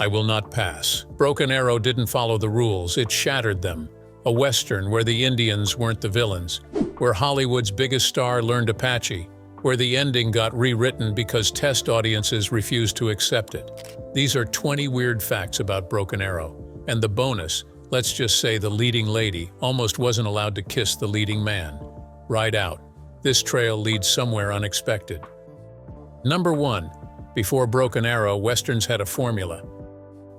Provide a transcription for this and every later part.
I will not pass. Broken Arrow didn't follow the rules, it shattered them. A Western where the Indians weren't the villains, where Hollywood's biggest star learned Apache, where the ending got rewritten because test audiences refused to accept it. These are 20 weird facts about Broken Arrow. And the bonus, let's just say the leading lady almost wasn't allowed to kiss the leading man. Ride out. This trail leads somewhere unexpected. Number 1. Before Broken Arrow, Westerns had a formula.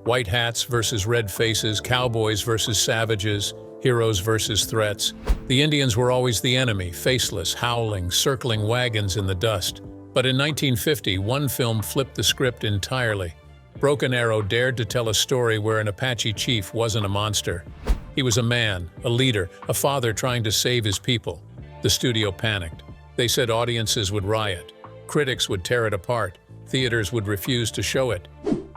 White hats versus red faces, cowboys versus savages, heroes versus threats. The Indians were always the enemy, faceless, howling, circling wagons in the dust. But in 1950, one film flipped the script entirely. Broken Arrow dared to tell a story where an Apache chief wasn't a monster. He was a man, a leader, a father trying to save his people. The studio panicked. They said audiences would riot. Critics would tear it apart. Theaters would refuse to show it.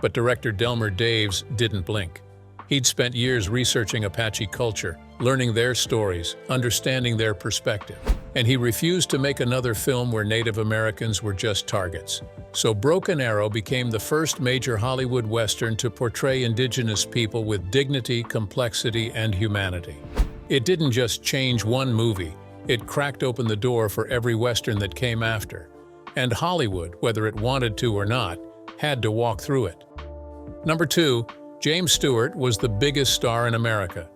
But director Delmer Daves didn't blink. He'd spent years researching Apache culture, learning their stories, understanding their perspective. And he refused to make another film where Native Americans were just targets. So Broken Arrow became the first major Hollywood Western to portray indigenous people with dignity, complexity, and humanity. It didn't just change one movie, it cracked open the door for every Western that came after. And Hollywood, whether it wanted to or not, had to walk through it. Number 2, James Stewart was the biggest star in America.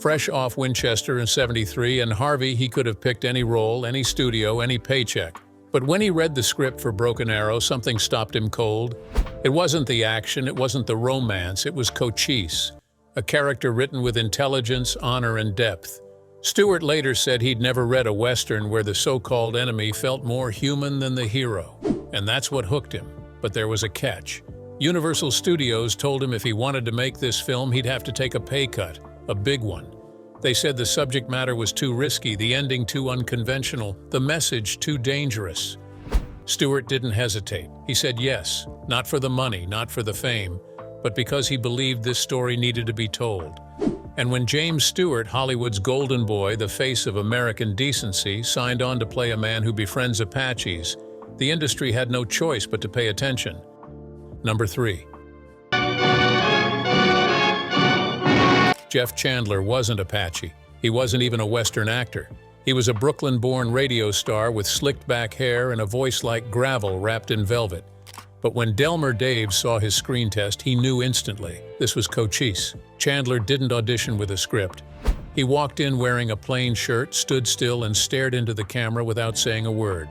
Fresh off Winchester in '73 and Harvey, he could have picked any role, any studio, any paycheck. But when he read the script for Broken Arrow, something stopped him cold. It wasn't the action, it wasn't the romance, it was Cochise, a character written with intelligence, honor, and depth. Stewart later said he'd never read a Western where the so-called enemy felt more human than the hero. And that's what hooked him. But there was a catch. Universal Studios told him if he wanted to make this film, he'd have to take a pay cut, a big one. They said the subject matter was too risky, the ending too unconventional, the message too dangerous. Stewart didn't hesitate. He said yes, not for the money, not for the fame, but because he believed this story needed to be told. And when James Stewart, Hollywood's golden boy, the face of American decency, signed on to play a man who befriends Apaches, the industry had no choice but to pay attention. Number 3. Jeff Chandler wasn't Apache. He wasn't even a Western actor. He was a Brooklyn-born radio star with slicked-back hair and a voice like gravel wrapped in velvet. But when Delmer Daves saw his screen test, he knew instantly. This was Cochise. Chandler didn't audition with a script. He walked in wearing a plain shirt, stood still, and stared into the camera without saying a word.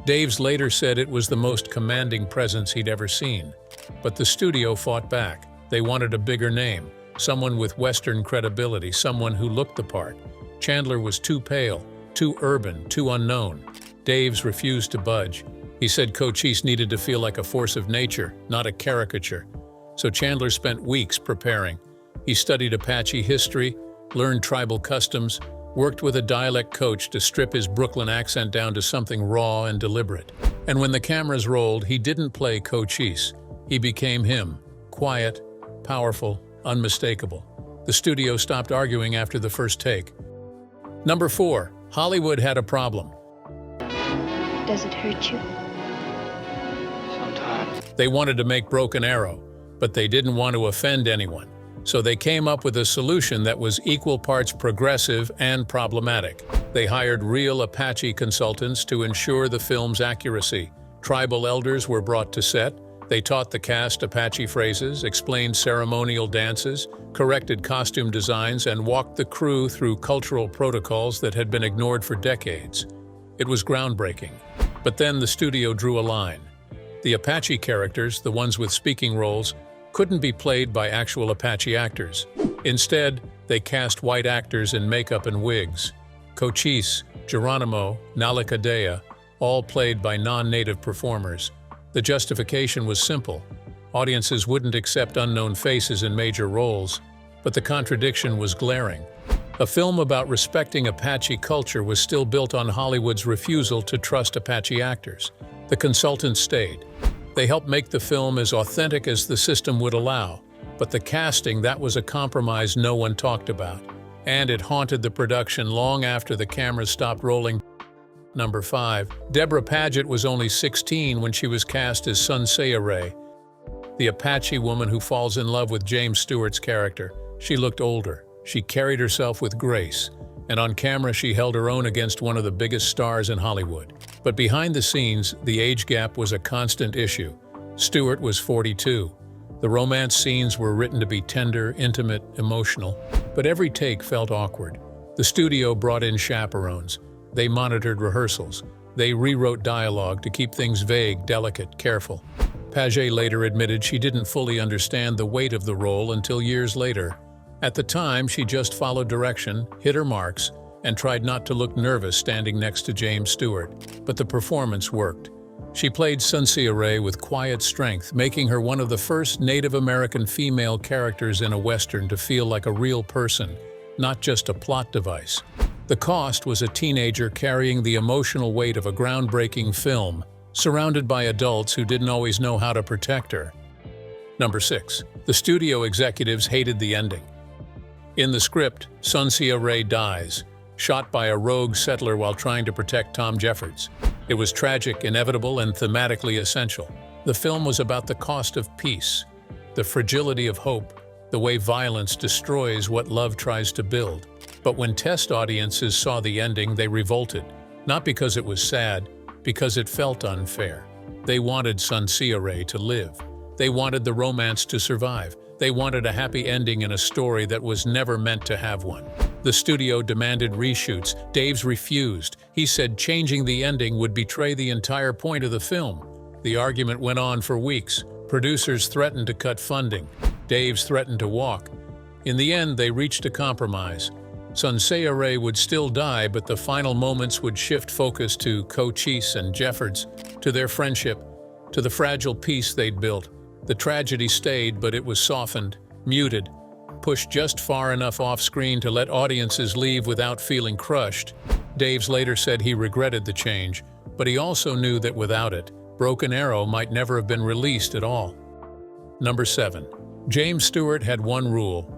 Daves later said it was the most commanding presence he'd ever seen. But the studio fought back. They wanted a bigger name, someone with Western credibility, someone who looked the part. Chandler was too pale, too urban, too unknown. Daves refused to budge. He said Cochise needed to feel like a force of nature, not a caricature. So Chandler spent weeks preparing. He studied Apache history, learned tribal customs, worked with a dialect coach to strip his Brooklyn accent down to something raw and deliberate. And when the cameras rolled, he didn't play Cochise. He became him, quiet, powerful, unmistakable. The studio stopped arguing after the first take. Number 4, Hollywood had a problem. Does it hurt you? Sometimes. They wanted to make Broken Arrow, but they didn't want to offend anyone. So they came up with a solution that was equal parts progressive and problematic. They hired real Apache consultants to ensure the film's accuracy. Tribal elders were brought to set. They taught the cast Apache phrases, explained ceremonial dances, corrected costume designs, and walked the crew through cultural protocols that had been ignored for decades. It was groundbreaking. But then the studio drew a line. The Apache characters, the ones with speaking roles, couldn't be played by actual Apache actors. Instead, they cast white actors in makeup and wigs. Cochise, Geronimo, Nalicadea, all played by non-native performers. The justification was simple. Audiences wouldn't accept unknown faces in major roles, but the contradiction was glaring. A film about respecting Apache culture was still built on Hollywood's refusal to trust Apache actors. The consultants stayed. They helped make the film as authentic as the system would allow, but the casting, that was a compromise no one talked about. And it haunted the production long after the cameras stopped rolling. Number 5. Deborah Paget was only 16 when she was cast as Sunsea Ray, the Apache woman who falls in love with James Stewart's character. She looked older, she carried herself with grace, and on camera she held her own against one of the biggest stars in Hollywood. But behind the scenes, the age gap was a constant issue. Stewart was 42. The romance scenes were written to be tender, intimate, emotional, but every take felt awkward. The studio brought in chaperones. They monitored rehearsals. They rewrote dialogue to keep things vague, delicate, careful. Paget later admitted she didn't fully understand the weight of the role until years later. At the time, she just followed direction, hit her marks, and tried not to look nervous standing next to James Stewart. But the performance worked. She played Sunsea Ray with quiet strength, making her one of the first Native American female characters in a Western to feel like a real person, not just a plot device. The cost was a teenager carrying the emotional weight of a groundbreaking film, surrounded by adults who didn't always know how to protect her. Number 6. The studio executives hated the ending. In the script, Sunsea Ray dies, shot by a rogue settler while trying to protect Tom Jeffords. It was tragic, inevitable, and thematically essential. The film was about the cost of peace, the fragility of hope, the way violence destroys what love tries to build. But when test audiences saw the ending, they revolted, not because it was sad, because it felt unfair. They wanted Sunsea Ray to live. They wanted the romance to survive. They wanted a happy ending in a story that was never meant to have one. The studio demanded reshoots. Daves refused. He said changing the ending would betray the entire point of the film. The argument went on for weeks. Producers threatened to cut funding. Daves threatened to walk. In the end, they reached a compromise. Sunsea Ray would still die, but the final moments would shift focus to Cochise and Jeffords, to their friendship, to the fragile peace they'd built. The tragedy stayed, but it was softened, muted, pushed just far enough off-screen to let audiences leave without feeling crushed. Daves later said he regretted the change, but he also knew that without it, Broken Arrow might never have been released at all. Number 7. James Stewart had one rule.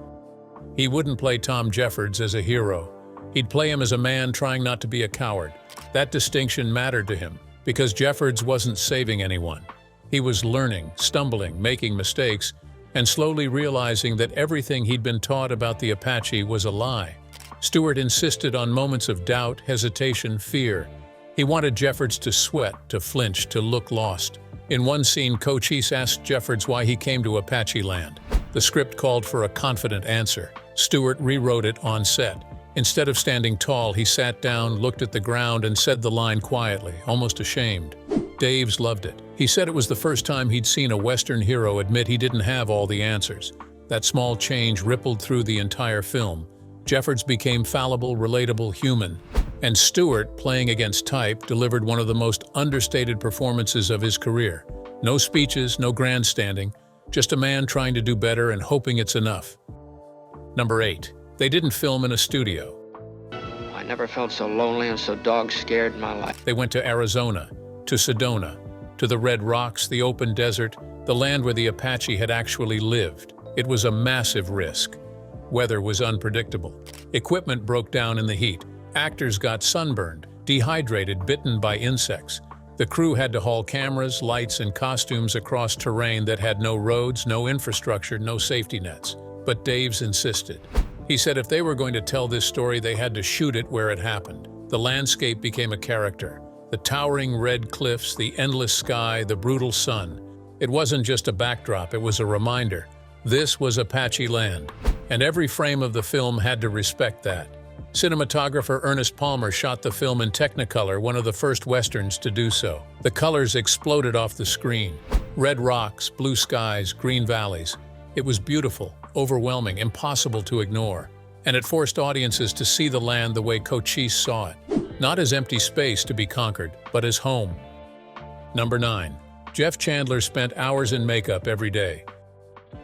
He wouldn't play Tom Jeffords as a hero. He'd play him as a man trying not to be a coward. That distinction mattered to him, because Jeffords wasn't saving anyone. He was learning, stumbling, making mistakes, and slowly realizing that everything he'd been taught about the Apache was a lie. Stewart insisted on moments of doubt, hesitation, fear. He wanted Jeffords to sweat, to flinch, to look lost. In one scene, Cochise asked Jeffords why he came to Apache land. The script called for a confident answer. Stewart rewrote it on set. Instead of standing tall, he sat down, looked at the ground, and said the line quietly, almost ashamed. Daves loved it. He said it was the first time he'd seen a Western hero admit he didn't have all the answers. That small change rippled through the entire film. Jeffords became fallible, relatable, human. And Stewart, playing against type, delivered one of the most understated performances of his career. No speeches, no grandstanding, just a man trying to do better and hoping it's enough. Number 8. They didn't film in a studio. I never felt so lonely and so dog-scared in my life. They went to Arizona, to Sedona, to the Red Rocks, the open desert, the land where the Apache had actually lived. It was a massive risk. Weather was unpredictable. Equipment broke down in the heat. Actors got sunburned, dehydrated, bitten by insects. The crew had to haul cameras, lights, and costumes across terrain that had no roads, no infrastructure, no safety nets. But Daves insisted. He said if they were going to tell this story, they had to shoot it where it happened. The landscape became a character. The towering red cliffs, the endless sky, the brutal sun. It wasn't just a backdrop, it was a reminder. This was Apache land, and every frame of the film had to respect that. Cinematographer Ernest Palmer shot the film in Technicolor, one of the first Westerns to do so. The colors exploded off the screen. Red rocks, blue skies, green valleys. It was beautiful, overwhelming, impossible to ignore. And it forced audiences to see the land the way Cochise saw it. Not as empty space to be conquered, but as home. Number 9. Jeff Chandler spent hours in makeup every day.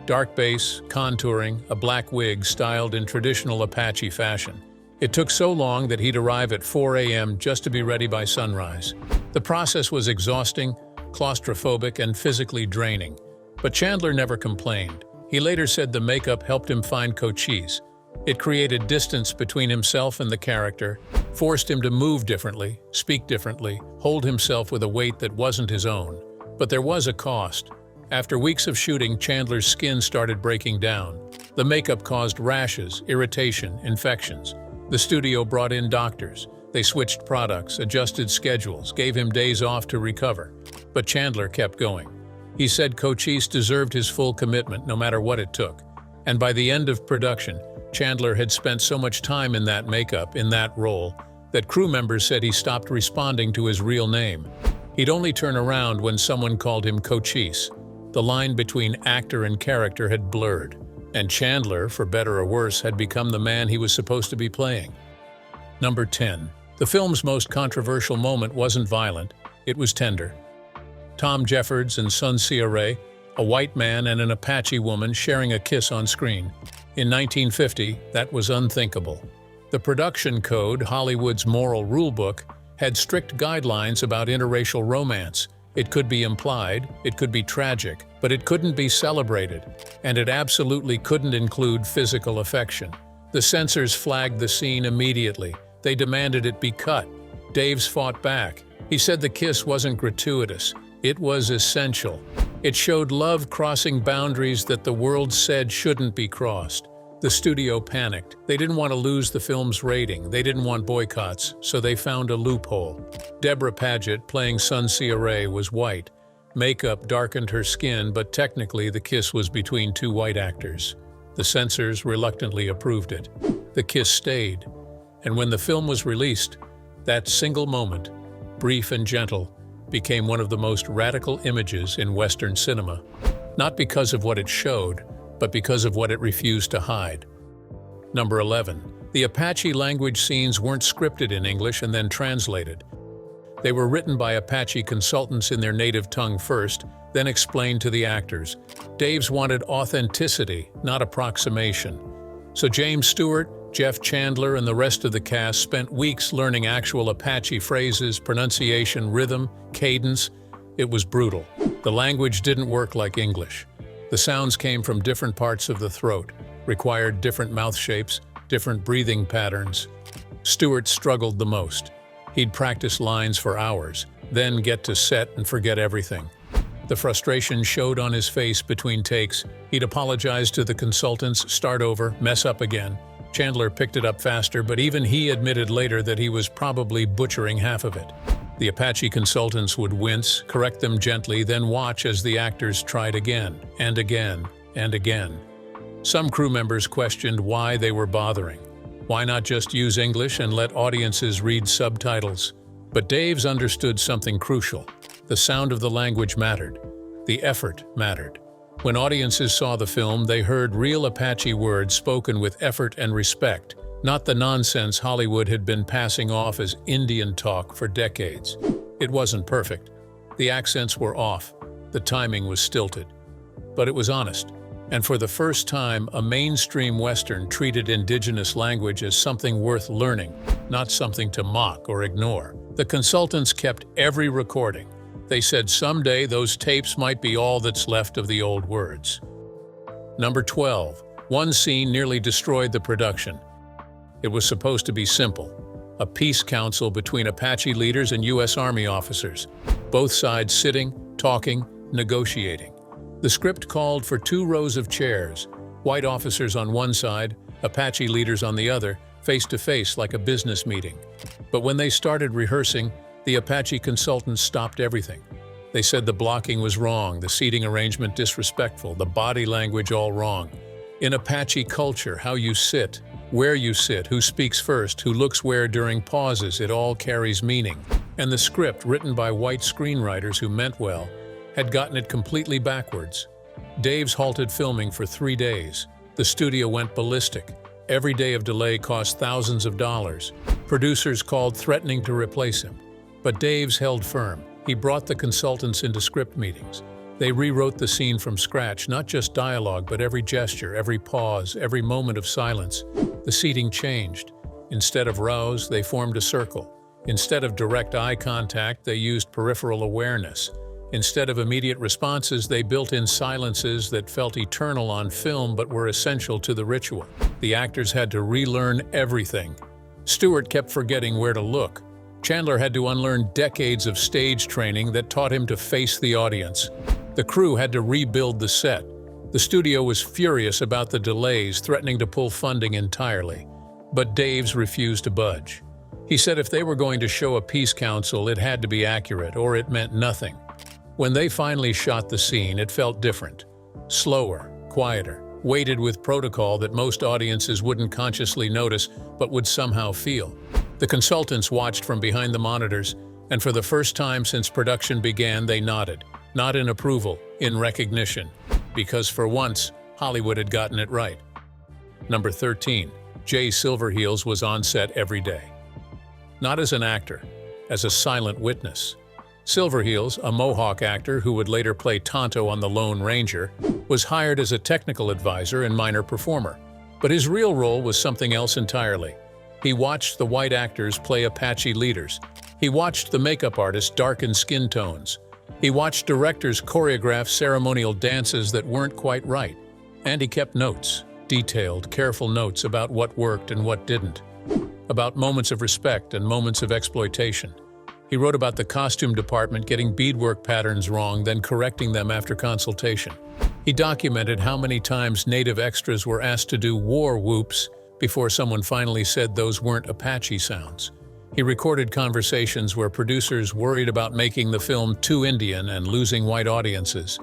Dark base, contouring, a black wig styled in traditional Apache fashion. It took so long that he'd arrive at 4 a.m. just to be ready by sunrise. The process was exhausting, claustrophobic, and physically draining. But Chandler never complained. He later said the makeup helped him find Cochise. It created distance between himself and the character, forced him to move differently, speak differently, hold himself with a weight that wasn't his own. But there was a cost. After weeks of shooting, Chandler's skin started breaking down. The makeup caused rashes, irritation, infections. The studio brought in doctors. They switched products, adjusted schedules, gave him days off to recover. But Chandler kept going. He said Cochise deserved his full commitment no matter what it took. And by the end of production, Chandler had spent so much time in that makeup, in that role, that crew members said he stopped responding to his real name. He'd only turn around when someone called him Cochise. The line between actor and character had blurred, and Chandler, for better or worse, had become the man he was supposed to be playing. Number 10. The film's most controversial moment wasn't violent, it was tender. Tom Jeffords and Sun Ray, a white man and an Apache woman sharing a kiss on screen. In 1950, that was unthinkable. The production code, Hollywood's moral rulebook, had strict guidelines about interracial romance. It could be implied, it could be tragic, but it couldn't be celebrated, and it absolutely couldn't include physical affection. The censors flagged the scene immediately. They demanded it be cut. Daves fought back. He said the kiss wasn't gratuitous. It was essential. It showed love crossing boundaries that the world said shouldn't be crossed. The studio panicked. They didn't want to lose the film's rating. They didn't want boycotts, so they found a loophole. Deborah Paget, playing Sun Ray, was white. Makeup darkened her skin, but technically the kiss was between two white actors. The censors reluctantly approved it. The kiss stayed. And when the film was released, that single moment, brief and gentle, became one of the most radical images in Western cinema. Not because of what it showed, but because of what it refused to hide. Number 11. The Apache language scenes weren't scripted in English and then translated. They were written by Apache consultants in their native tongue first, then explained to the actors. Daves wanted authenticity, not approximation. So James Stewart, Jeff Chandler, and the rest of the cast spent weeks learning actual Apache phrases, pronunciation, rhythm, cadence. It was brutal. The language didn't work like English. The sounds came from different parts of the throat, required different mouth shapes, different breathing patterns. Stewart struggled the most. He'd practice lines for hours, then get to set and forget everything. The frustration showed on his face between takes. He'd apologize to the consultants, start over, mess up again. Chandler picked it up faster, but even he admitted later that he was probably butchering half of it. The Apache consultants would wince, correct them gently, then watch as the actors tried again, and again, and again. Some crew members questioned why they were bothering. Why not just use English and let audiences read subtitles? But Daves understood something crucial. The sound of the language mattered. The effort mattered. When audiences saw the film, they heard real Apache words spoken with effort and respect, not the nonsense Hollywood had been passing off as Indian talk for decades. It wasn't perfect. The accents were off. The timing was stilted. But it was honest. And for the first time, a mainstream Western treated indigenous language as something worth learning, not something to mock or ignore. The consultants kept every recording. They said someday those tapes might be all that's left of the old words. Number 12. One scene nearly destroyed the production. It was supposed to be simple. A peace council between Apache leaders and U.S. Army officers. Both sides sitting, talking, negotiating. The script called for 2 rows of chairs, white officers on one side, Apache leaders on the other, face to face like a business meeting. But when they started rehearsing, the Apache consultants stopped everything. They said the blocking was wrong, the seating arrangement disrespectful, the body language all wrong. In Apache culture, how you sit, where you sit, who speaks first, who looks where during pauses, it all carries meaning. And the script, written by white screenwriters who meant well, had gotten it completely backwards. Daves halted filming for 3 days. The studio went ballistic. Every day of delay cost thousands of dollars. Producers called threatening to replace him. But Daves held firm. He brought the consultants into script meetings. They rewrote the scene from scratch, not just dialogue, but every gesture, every pause, every moment of silence. The seating changed. Instead of rows, they formed a circle. Instead of direct eye contact, they used peripheral awareness. Instead of immediate responses, they built in silences that felt eternal on film but were essential to the ritual. The actors had to relearn everything. Stewart kept forgetting where to look. Chandler had to unlearn decades of stage training that taught him to face the audience. The crew had to rebuild the set. The studio was furious about the delays, threatening to pull funding entirely. But Daves refused to budge. He said if they were going to show a peace council, it had to be accurate, or it meant nothing. When they finally shot the scene, it felt different. Slower, quieter, weighted with protocol that most audiences wouldn't consciously notice but would somehow feel. The consultants watched from behind the monitors, and for the first time since production began, they nodded. Not in approval, in recognition. Because for once, Hollywood had gotten it right. Number 13. Jay Silverheels was on set every day. Not as an actor, as a silent witness. Silverheels, a Mohawk actor who would later play Tonto on The Lone Ranger, was hired as a technical advisor and minor performer. But his real role was something else entirely. He watched the white actors play Apache leaders. He watched the makeup artists darken skin tones. He watched directors choreograph ceremonial dances that weren't quite right. And he kept notes, detailed, careful notes about what worked and what didn't. About moments of respect and moments of exploitation. He wrote about the costume department getting beadwork patterns wrong, then correcting them after consultation. He documented how many times native extras were asked to do war whoops before someone finally said those weren't Apache sounds. He recorded conversations where producers worried about making the film too Indian and losing white audiences.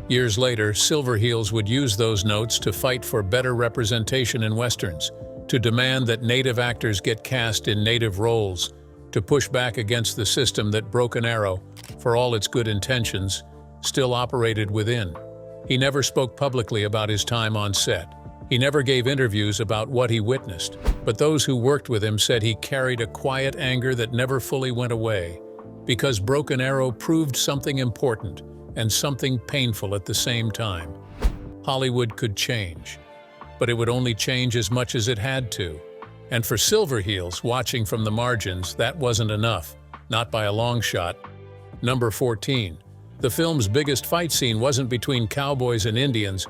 Years later, Silverheels would use those notes to fight for better representation in westerns, to demand that native actors get cast in native roles, to push back against the system that Broken Arrow, for all its good intentions, still operated within. He never spoke publicly about his time on set. He never gave interviews about what he witnessed, but those who worked with him said he carried a quiet anger that never fully went away, because Broken Arrow proved something important and something painful at the same time. Hollywood could change, but it would only change as much as it had to. And for Silverheels, watching from the margins, that wasn't enough, not by a long shot. Number 14. The film's biggest fight scene wasn't between cowboys and Indians.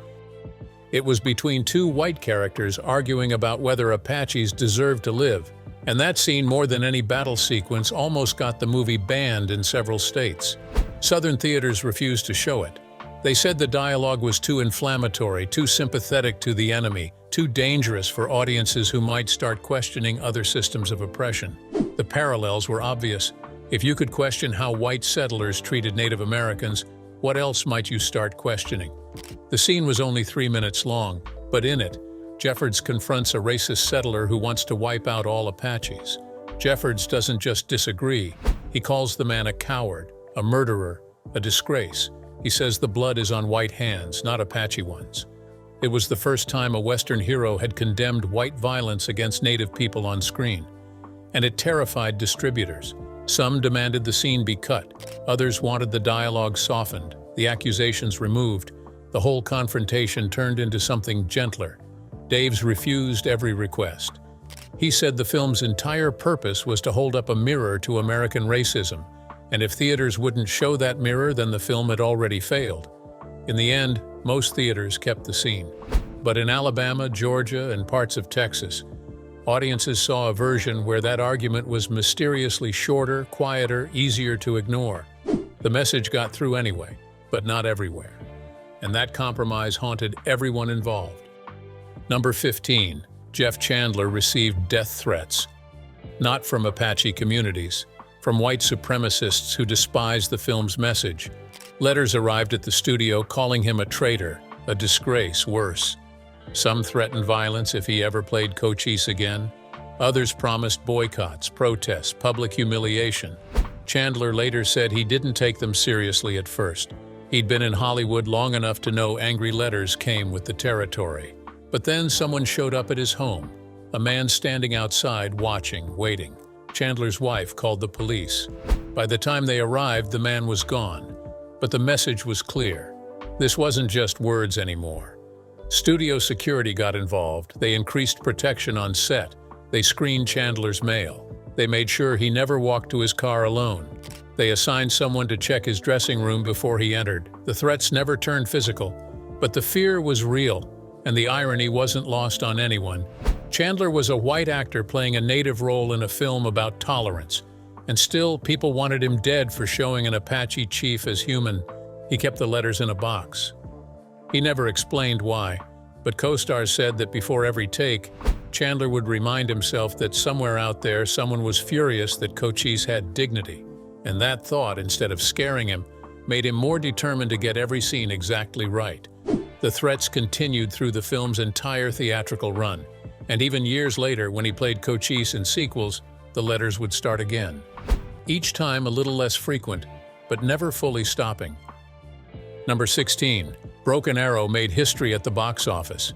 It was between two white characters arguing about whether Apaches deserved to live. And that scene, more than any battle sequence, almost got the movie banned in several states. Southern theaters refused to show it. They said the dialogue was too inflammatory, too sympathetic to the enemy, too dangerous for audiences who might start questioning other systems of oppression. The parallels were obvious. If you could question how white settlers treated Native Americans, what else might you start questioning? The scene was only 3 minutes long, but in it, Jeffords confronts a racist settler who wants to wipe out all Apaches. Jeffords doesn't just disagree, he calls the man a coward, a murderer, a disgrace. He says the blood is on white hands, not Apache ones. It was the first time a Western hero had condemned white violence against Native people on screen. And it terrified distributors. Some demanded the scene be cut, others wanted the dialogue softened, the accusations removed. The whole confrontation turned into something gentler. Daves refused every request. He said the film's entire purpose was to hold up a mirror to American racism, and if theaters wouldn't show that mirror, then the film had already failed. In the end, most theaters kept the scene. But in Alabama, Georgia, and parts of Texas, audiences saw a version where that argument was mysteriously shorter, quieter, easier to ignore. The message got through anyway, but not everywhere. And that compromise haunted everyone involved. Number 15. Jeff Chandler received death threats. Not from Apache communities, from white supremacists who despised the film's message. Letters arrived at the studio calling him a traitor, a disgrace, worse. Some threatened violence if he ever played Cochise again. Others promised boycotts, protests, public humiliation. Chandler later said he didn't take them seriously at first. He'd been in Hollywood long enough to know angry letters came with the territory. But then someone showed up at his home, a man standing outside watching, waiting. Chandler's wife called the police. By the time they arrived, the man was gone. But the message was clear. This wasn't just words anymore. Studio security got involved. They increased protection on set. They screened Chandler's mail. They made sure he never walked to his car alone. They assigned someone to check his dressing room before he entered. The threats never turned physical, but the fear was real, and the irony wasn't lost on anyone. Chandler was a white actor playing a native role in a film about tolerance, and still people wanted him dead for showing an Apache chief as human. He kept the letters in a box. He never explained why, but co-stars said that before every take, Chandler would remind himself that somewhere out there someone was furious that Cochise had dignity, and that thought, instead of scaring him, made him more determined to get every scene exactly right. The threats continued through the film's entire theatrical run, and even years later, when he played Cochise in sequels, the letters would start again. Each time a little less frequent, but never fully stopping. Number 16. Broken Arrow made history at the box office.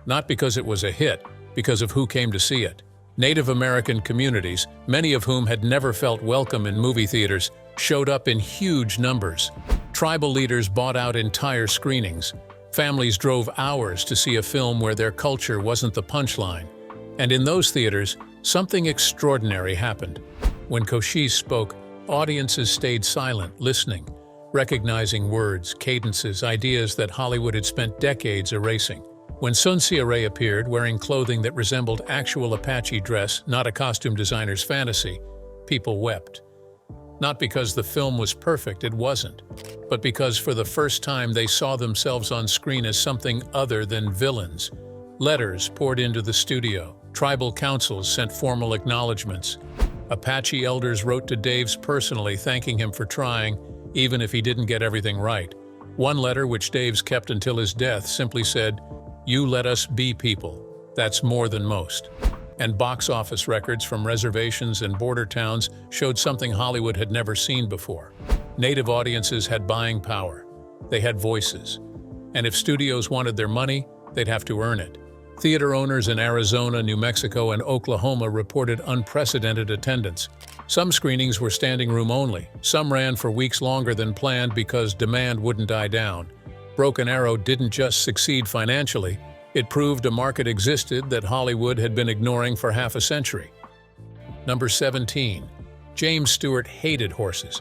Not because it was a hit, because of who came to see it. Native American communities, many of whom had never felt welcome in movie theaters, showed up in huge numbers. Tribal leaders bought out entire screenings. Families drove hours to see a film where their culture wasn't the punchline. And in those theaters, something extraordinary happened. When Cochise spoke, audiences stayed silent, listening, recognizing words, cadences, ideas that Hollywood had spent decades erasing. When Sun Ra appeared, wearing clothing that resembled actual Apache dress, not a costume designer's fantasy, people wept. Not because the film was perfect, it wasn't, but because for the first time they saw themselves on screen as something other than villains. Letters poured into the studio. Tribal councils sent formal acknowledgments. Apache elders wrote to Daves personally thanking him for trying, even if he didn't get everything right. One letter, which Daves kept until his death, simply said, "You let us be people. That's more than most." And box office records from reservations and border towns showed something Hollywood had never seen before. Native audiences had buying power. They had voices. And if studios wanted their money, they'd have to earn it. Theater owners in Arizona, New Mexico, and Oklahoma reported unprecedented attendance. Some screenings were standing room only. Some ran for weeks longer than planned because demand wouldn't die down. Broken Arrow didn't just succeed financially, it proved a market existed that Hollywood had been ignoring for half a century. Number 17. James Stewart hated horses.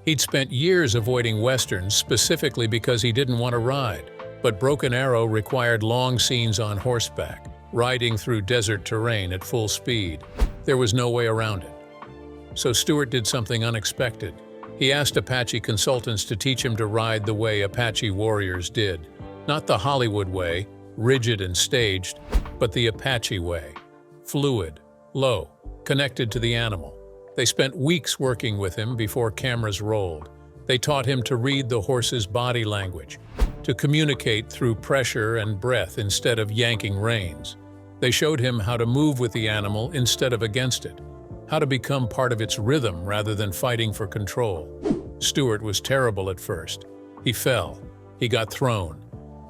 He'd spent years avoiding westerns specifically because he didn't want to ride, but Broken Arrow required long scenes on horseback, riding through desert terrain at full speed. There was no way around it. So Stewart did something unexpected. He asked Apache consultants to teach him to ride the way Apache warriors did. Not the Hollywood way, rigid and staged, but the Apache way. Fluid, low, connected to the animal. They spent weeks working with him before cameras rolled. They taught him to read the horse's body language, to communicate through pressure and breath instead of yanking reins. They showed him how to move with the animal instead of against it, how to become part of its rhythm rather than fighting for control. Stewart was terrible at first. He fell. He got thrown.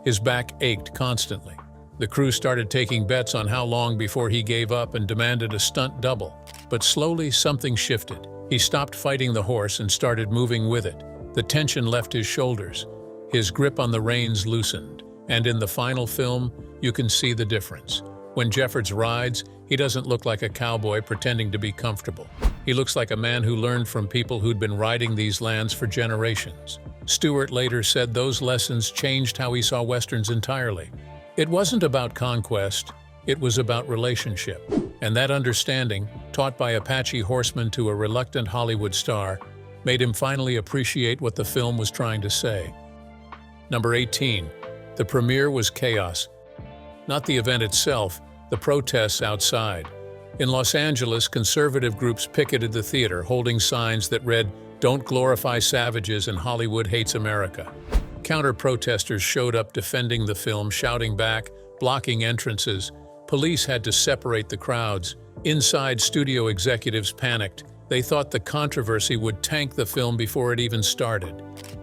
His back ached constantly. The crew started taking bets on how long before he gave up and demanded a stunt double. But slowly something shifted. He stopped fighting the horse and started moving with it. The tension left his shoulders. His grip on the reins loosened. And in the final film, you can see the difference. When Jeffords rides, he doesn't look like a cowboy pretending to be comfortable. He looks like a man who learned from people who'd been riding these lands for generations. Stewart later said those lessons changed how he saw westerns entirely. It wasn't about conquest, it was about relationship. And that understanding, taught by Apache horsemen to a reluctant Hollywood star, made him finally appreciate what the film was trying to say. Number 18. The premiere was chaos. Not the event itself, the protests outside. In Los Angeles, conservative groups picketed the theater, holding signs that read, "Don't glorify savages and Hollywood hates America." Counter-protesters showed up defending the film, shouting back, blocking entrances. Police had to separate the crowds. Inside, studio executives panicked. They thought the controversy would tank the film before it even started.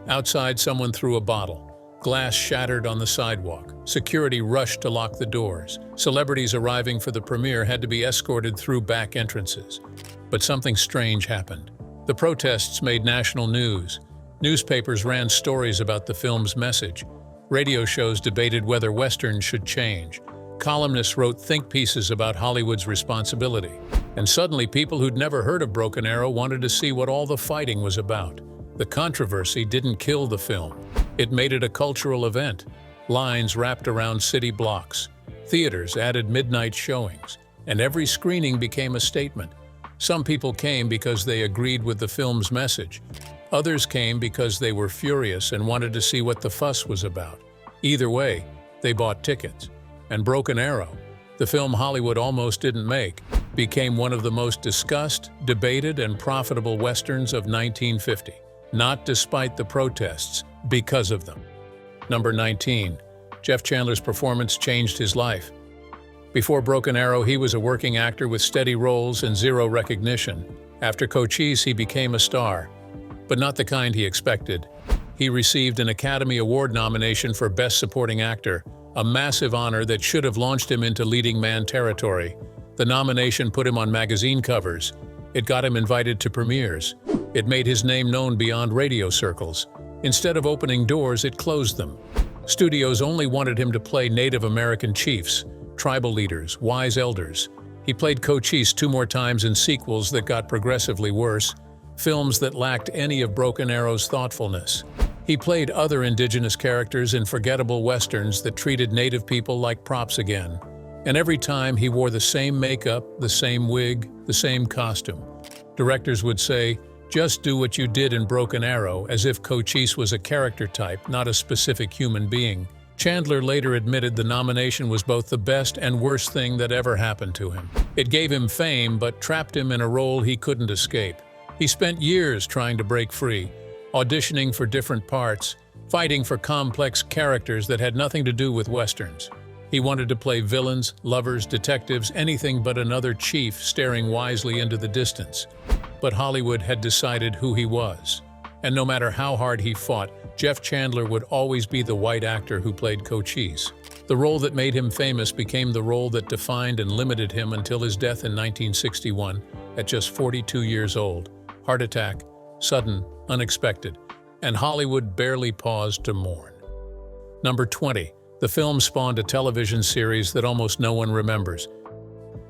Outside, someone threw a bottle. Glass shattered on the sidewalk. Security rushed to lock the doors. Celebrities arriving for the premiere had to be escorted through back entrances. But something strange happened. The protests made national news. Newspapers ran stories about the film's message. Radio shows debated whether westerns should change. Columnists wrote think pieces about Hollywood's responsibility. And suddenly people who'd never heard of Broken Arrow wanted to see what all the fighting was about. The controversy didn't kill the film. It made it a cultural event. Lines wrapped around city blocks. Theaters added midnight showings, and every screening became a statement. Some people came because they agreed with the film's message. Others came because they were furious and wanted to see what the fuss was about. Either way, they bought tickets. And Broken Arrow, the film Hollywood almost didn't make, became one of the most discussed, debated, and profitable westerns of 1950. Not despite the protests, because of them. Number 19. Jeff Chandler's performance changed his life. Before Broken Arrow, he was a working actor with steady roles and zero recognition. After Cochise, he became a star, but not the kind he expected. He received an Academy Award nomination for Best Supporting Actor, a massive honor that should have launched him into leading man territory. The nomination put him on magazine covers. It got him invited to premieres. It made his name known beyond radio circles. Instead of opening doors, it closed them. Studios only wanted him to play Native American chiefs, tribal leaders, wise elders. He played Cochise 2 more times in sequels that got progressively worse, films that lacked any of Broken Arrow's thoughtfulness. He played other indigenous characters in forgettable westerns that treated Native people like props again. And every time he wore the same makeup, the same wig, the same costume. Directors would say, "Just do what you did in Broken Arrow," as if Cochise was a character type, not a specific human being. Chandler later admitted the nomination was both the best and worst thing that ever happened to him. It gave him fame, but trapped him in a role he couldn't escape. He spent years trying to break free, auditioning for different parts, fighting for complex characters that had nothing to do with westerns. He wanted to play villains, lovers, detectives, anything but another chief staring wisely into the distance. But Hollywood had decided who he was. And no matter how hard he fought, Jeff Chandler would always be the white actor who played Cochise. The role that made him famous became the role that defined and limited him until his death in 1961, at just 42 years old. Heart attack, sudden, unexpected, and Hollywood barely paused to mourn. Number 20. The film spawned a television series that almost no one remembers.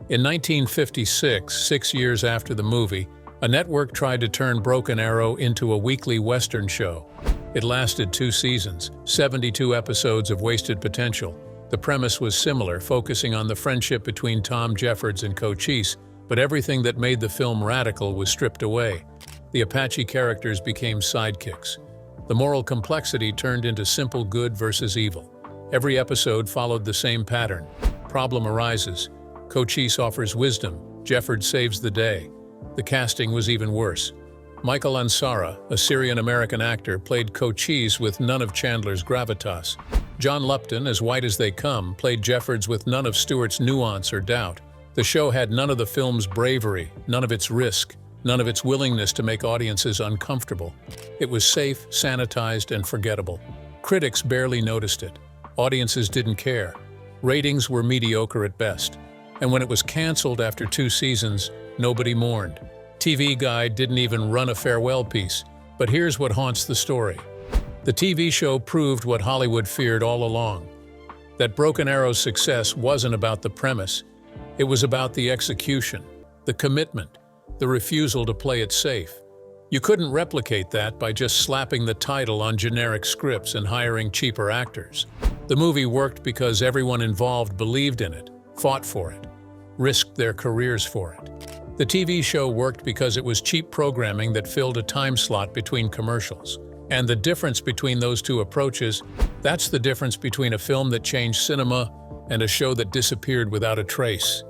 In 1956, 6 years after the movie, a network tried to turn Broken Arrow into a weekly Western show. It lasted 2 seasons, 72 episodes of wasted potential. The premise was similar, focusing on the friendship between Tom Jeffords and Cochise, but everything that made the film radical was stripped away. The Apache characters became sidekicks. The moral complexity turned into simple good versus evil. Every episode followed the same pattern. Problem arises. Cochise offers wisdom. Jeffords saves the day. The casting was even worse. Michael Ansara, a Syrian-American actor, played Cochise with none of Chandler's gravitas. John Lupton, as white as they come, played Jeffords with none of Stewart's nuance or doubt. The show had none of the film's bravery, none of its risk, none of its willingness to make audiences uncomfortable. It was safe, sanitized, and forgettable. Critics barely noticed it. Audiences didn't care. Ratings were mediocre at best. And when it was canceled after 2 seasons, nobody mourned. TV Guide didn't even run a farewell piece. But here's what haunts the story. The TV show proved what Hollywood feared all along. That Broken Arrow's success wasn't about the premise. It was about the execution, the commitment, the refusal to play it safe. You couldn't replicate that by just slapping the title on generic scripts and hiring cheaper actors. The movie worked because everyone involved believed in it, fought for it, risked their careers for it. The TV show worked because it was cheap programming that filled a time slot between commercials. And the difference between those 2 approaches, that's the difference between a film that changed cinema and a show that disappeared without a trace.